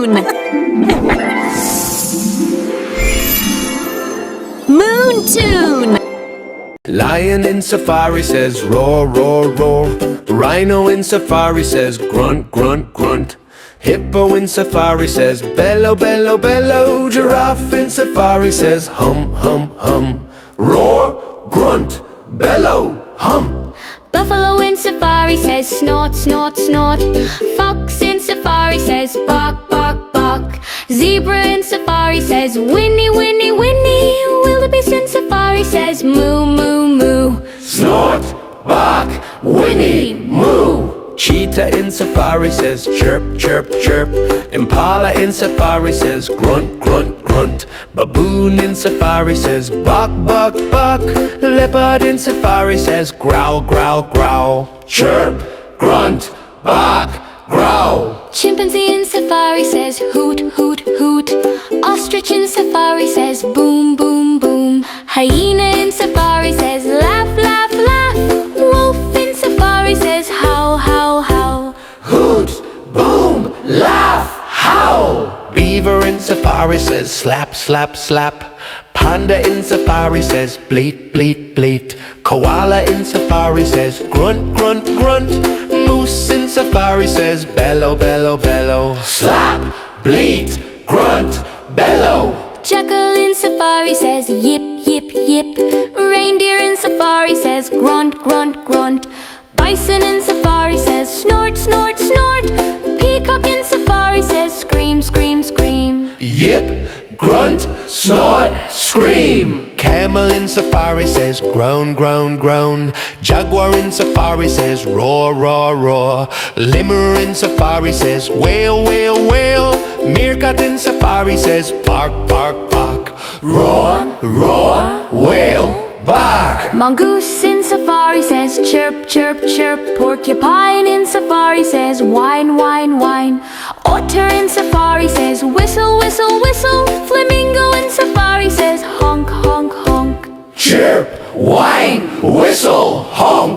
tune. Moon tune. Lion in safari says roar, roar, roar. Rhino in safari says grunt, grunt, grunt. Hippo in safari says bellow, bellow, bellow. Giraffe in safari says hum, hum, hum. Roar, grunt, bellow, hum. Buffalo in safari says snort, snort, snort. Fox in safari says bark, bark, bark. Zebra in safari says whinny, whinny, whinny. Wildebeest in safari says moo, moo, moo. Snort, bark, whinny, moo. Cheetah in safari says chirp, chirp, chirp. Impala in safari says grunt, grunt, grunt. Baboon in safari says bark, bark, bark. Leopard in safari says growl, growl, growl. Chirp, grunt, bark, growl. Chimpanzee in safari says hoot, hoot, hoot. Ostrich in safari says boom, boom, boom. Hyena in safari says laugh, laugh, laugh. Wolf in safari says howl, howl, howl. Hoot, boom, laugh, howl. Beaver in safari says slap, slap, slap. Panda in safari says bleat, bleat, bleat. Koala in safari says grunt, grunt, grunt. Moose in safari says bellow, bellow, bellow. Slap, bleat, grunt, bellow. Jackal in safari says yip, yip, yip. Reindeer in safari says grunt, grunt, grunt. Bison in safari says snort, snort, snort. Peacock in safari says scream, scream, scream. Yip, grunt, snort, scream. Camel in safari says groan, groan, groan. Jaguar in safari says roar, roar, roar. Lemur in safari says wail, wail, wail. Meerkat in safari says bark, bark, bark. Roar, roar, wail, bark. Mongoose in safari says chirp, chirp, chirp. Porcupine in safari says whine, whine, whine. Otter in safari says whistle, whistle, whistle. Flamingo in safari says honk, honk, honk. Chirp, whine, whistle, honk.